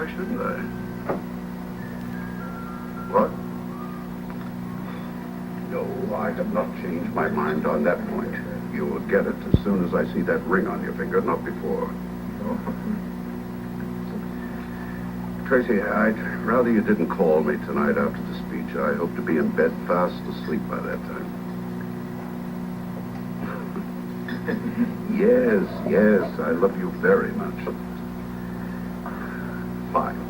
Why shouldn't I? What? No, I have not changed my mind on that point. You will get it as soon as I see that ring on your finger, not before. Tracy, I'd rather you didn't call me tonight after the speech. I hope to be in bed fast asleep by that time. Yes, I love you very much. Fine.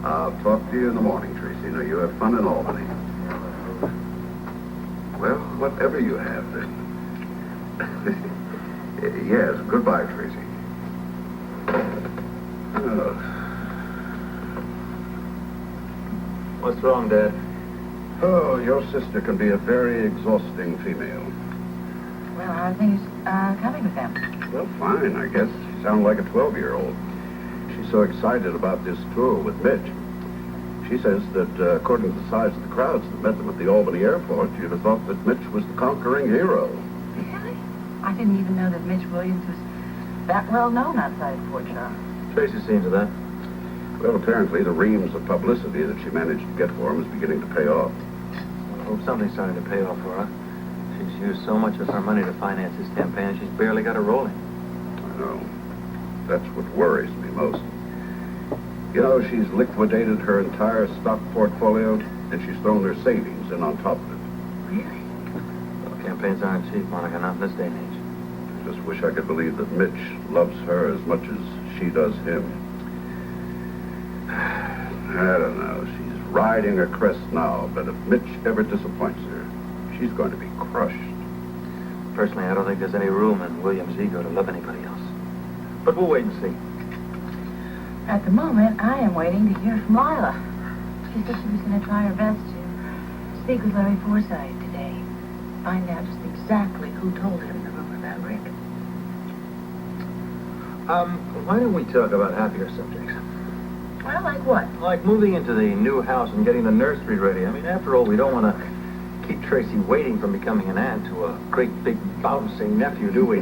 I'll talk to you in the morning, Tracy. Now, you have fun in Albany. Well, whatever you have, then. Yes, goodbye, Tracy. What's wrong, Dad? Oh, your sister can be a very exhausting female. Well, how are things coming with them? Well, fine, I guess. She sounds like a 12-year-old. She's so excited about this tour with Mitch. She says that according to the size of the crowds that met them at the Albany airport, you'd have thought that Mitch was the conquering hero. Really? I didn't even know that Mitch Williams was that well known outside of Fort Charles. Tracy's seen to that. Well, apparently the reams of publicity that she managed to get for him is beginning to pay off. I hope something's starting to pay off for her. She's used so much of her money to finance his campaign, she's barely got it rolling. I know. That's what worries me most. You know, she's liquidated her entire stock portfolio, and she's thrown her savings in on top of it. Really? Well, campaigns aren't cheap, Monica, not in this day and age. Just wish I could believe that Mitch loves her as much as she does him. I don't know. She's riding her crest now, but if Mitch ever disappoints her, she's going to be crushed. Personally, I don't think there's any room in William's ego to love anybody else. But we'll wait and see. At the moment, I am waiting to hear from Lila. She said she was going to try her best to speak with Larry Forsythe today. Find out just exactly who told him the rumor about Rick. Why don't we talk about happier subjects? Well, like what? Like moving into the new house and getting the nursery ready. I mean, after all, we don't want to keep Tracy waiting from becoming an aunt to a great big bouncing nephew, do we?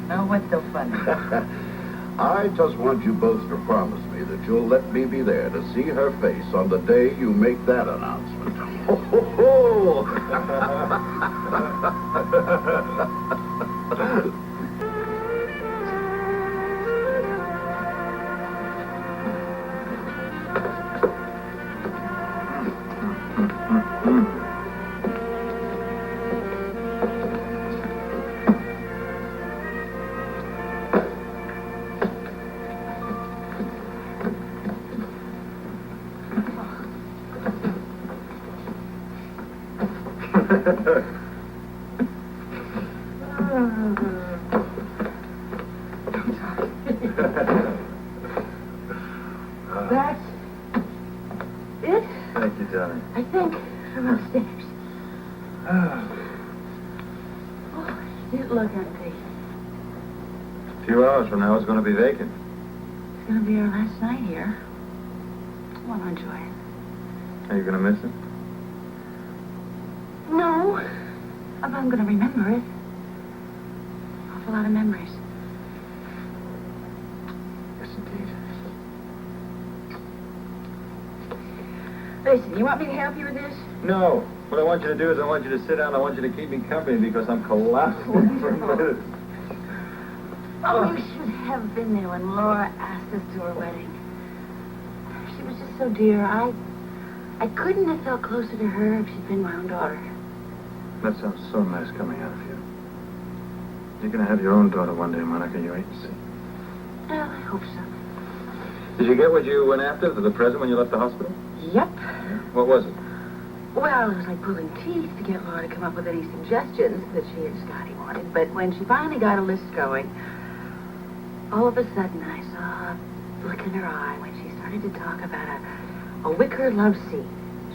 Oh, what's so funny? I just want you both to promise me that you'll let me be there to see her face on the day you make that announcement. Ho, ho, ho! That's it? Thank you, darling. I think from upstairs. Oh, you look empty. A few hours from now, it's going to be vacant. It's going to be our last night here. I want to enjoy it. Are you going to miss it? No. But I'm going to remember it. An awful lot of memories. Yes, indeed. Listen, you want me to help you with this? No. What I want you to do is I want you to sit down. I want you to keep me company because I'm collapsing for a minute. Oh, you should have been there when Laura asked us to her wedding. She was just so dear. I couldn't have felt closer to her if she'd been my own daughter. That sounds so nice coming out of you. You're going to have your own daughter one day, Monica. You wait and see. Well, I hope so. Did you get what you went after, the present, when you left the hospital? Yep. What was it? Well, it was like pulling teeth to get Laura to come up with any suggestions that she and Scotty wanted. But when she finally got a list going, all of a sudden I saw a look in her eye when she started to talk about a wicker love seat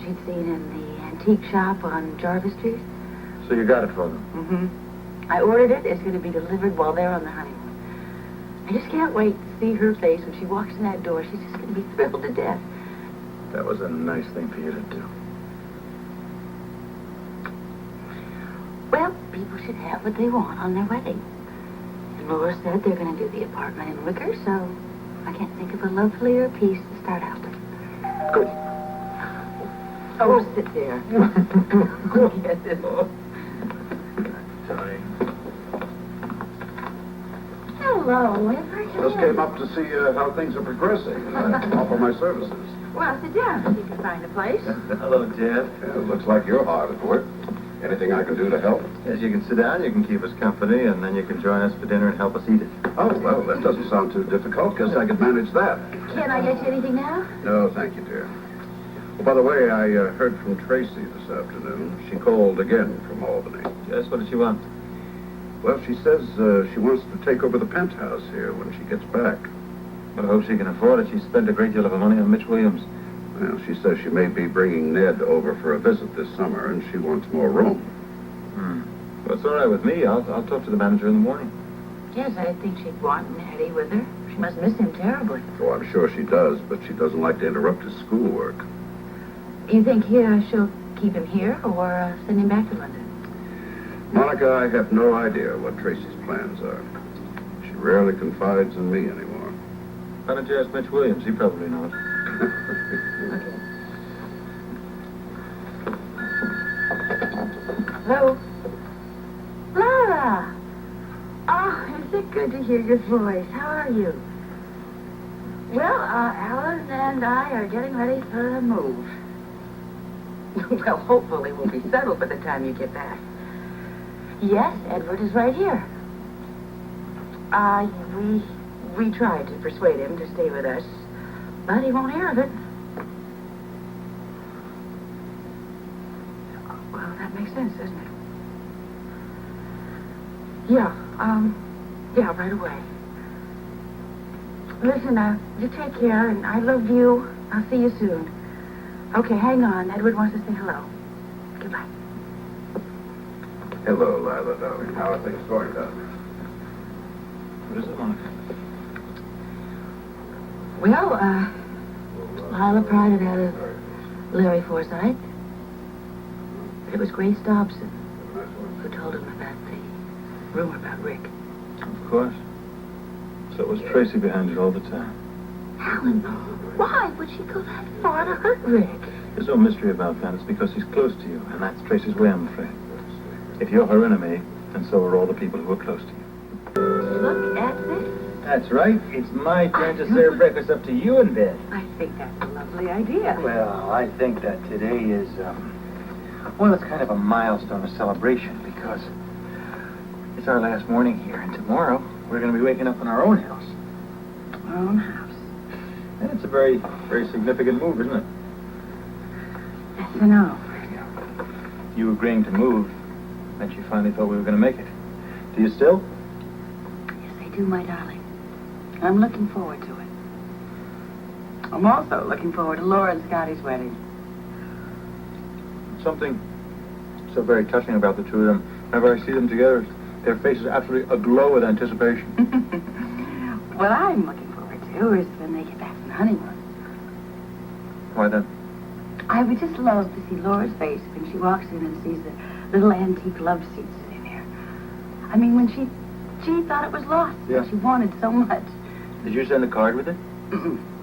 she'd seen in the antique shop on Jarvis Street. So you got it for them? Mm-hmm. I ordered it. It's going to be delivered while they're on the honeymoon. I just can't wait to see her face when she walks in that door. She's just going to be thrilled to death. That was a nice thing for you to do. Well, people should have what they want on their wedding. And Laura said they're going to do the apartment in wicker, so I can't think of a lovelier piece to start out with. Good. Oh, sit there. Go get it. Sorry. Hello, Edward. Just came up to see how things are progressing and offer my services. Well, sit down if you can find a place. Hello, Ted. Yeah, it looks like you're hard at work. Anything I can do to help? Yes, you can sit down, you can keep us company, and then you can join us for dinner and help us eat it. Oh, well, that doesn't sound too difficult. Guess I could manage that. Can I get you anything now? No, thank you, dear. Well, by the way, I heard from Tracy this afternoon. She called again from Albany. Yes, what did she want? Well, she says she wants to take over the penthouse here when she gets back. Well, I hope she can afford it. She spent a great deal of her money on Mitch Williams. Well, she says she may be bringing Ned over for a visit this summer, and she wants more room. Well, it's all right with me. I'll talk to the manager in the morning. Yes, I think she'd want Nettie with her. She must miss him terribly. Oh, I'm sure she does, but she doesn't like to interrupt his schoolwork. You think she'll keep him here or send him back to London? Monica, I have no idea what Tracy's plans are. She rarely confides in me anymore. Why don't you ask Mitch Williams? He probably knows. Okay. Hello? Laura! Oh, is it good to hear your voice? How are you? Well, Alan and I are getting ready for a move. Well, hopefully we'll be settled by the time you get back. Yes, Edward is right here. We tried to persuade him to stay with us, but he won't hear of it. Well, that makes sense, doesn't it? Yeah, right away. Listen, you take care, and I love you. I'll see you soon. Okay, hang on. Edward wants to say hello. Goodbye. Hello, Lila, darling. How are things going down there? What is it, Monica? Well, Lila pried it out of Larry Forsythe. It was Grace Dobson who told him about the rumor about Rick. Of course. So it was Tracy behind it all the time. Alan, why would she go that far to hurt Rick? There's no mystery about that. It's because he's close to you, and that's Tracy's way, I'm afraid. If you're her enemy, then so are all the people who are close to you. Look at this. That's right. It's my turn to serve breakfast up to you in bed. I think that's a lovely idea. Well, I think that today is, well, it's kind of a milestone, a celebration, because it's our last morning here, and tomorrow we're going to be waking up in our own house. Our own house. And it's a very, very significant move, isn't it? Yes, I know. You agreeing to move meant you finally thought we were going to make it. Do you still? Yes, I do, my darling. I'm looking forward to it. I'm also looking forward to Laura and Scotty's wedding. Something so very touching about the two of them. Whenever I see them together, their faces absolutely aglow with anticipation. What I'm looking forward to is when they get back from the honeymoon. Why then? I would just love to see Laura's face when she walks in and sees the little antique love seat sitting there. I mean, when she thought it was lost. Yeah. She wanted so much. Did you send a card with it?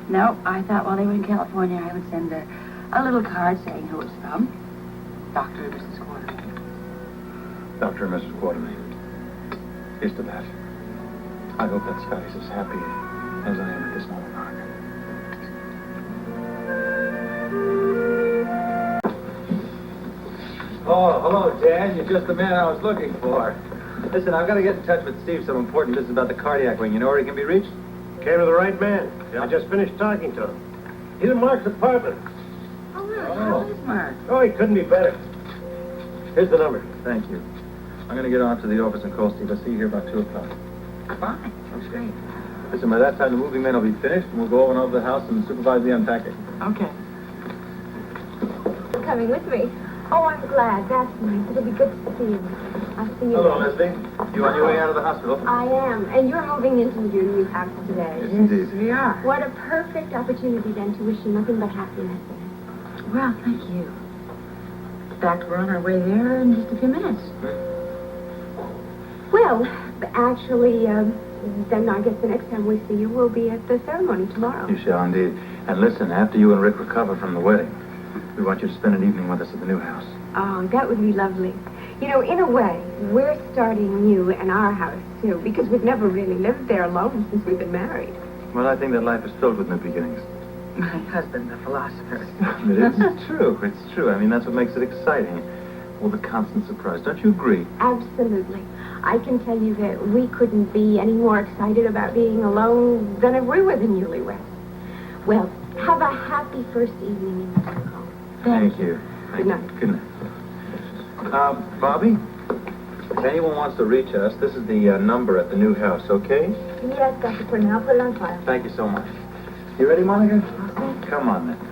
No, I thought while they were in California, I would send a little card saying who it's from. Dr. and Mrs. Quartermain. Dr. and Mrs. Quartermain. Here's to that. I hope that Scotty's as happy as I am at this moment, Margaret. Oh, hello, Dad. You're just the man I was looking for. Listen, I've got to get in touch with Steve. Some important business about the cardiac wing. You know where he can be reached? Came to the right man. Yeah. I just finished talking to him. He's in Mark's apartment. Oh, really? How is Mark? Oh, he couldn't be better. Here's the number. Thank you. I'm going to get on to the office and call Steve. I'll see you here about 2 o'clock. Fine. That's great. Listen, by that time, the moving men will be finished, and we'll go over and over the house and supervise the unpacking. Okay. Coming with me. Oh, I'm glad. That's nice. It'll be good to see you. I'll see you. Hello, then. Leslie. You on your way out of the hospital? I am. And you're moving into your new house today. Yes, indeed. We are. What a perfect opportunity then to wish you nothing but happiness. Well, thank you. In fact, we're on our way there in just a few minutes. Well, actually, Then I guess the next time we see you, we'll be at the ceremony tomorrow. You shall indeed. And listen, after you and Rick recover from the wedding, we want you to spend an evening with us at the new house. Oh, that would be lovely. You know, in a way, we're starting new in our house, too, because we've never really lived there alone since we've been married. Well, I think that life is filled with new beginnings. My husband's a philosopher. It's true. It's true. I mean, that's what makes it exciting. Well, the constant surprise. Don't you agree? Absolutely. I can tell you that we couldn't be any more excited about being alone than if we were the newlyweds. Well, have a happy first evening in the new home. Thank you. Good night. Good night. Bobby, if anyone wants to reach us, this is the number at the new house, okay? Yes, Dr. Cornell, put it on file. Thank you so much. You ready, Monica? Come on, then.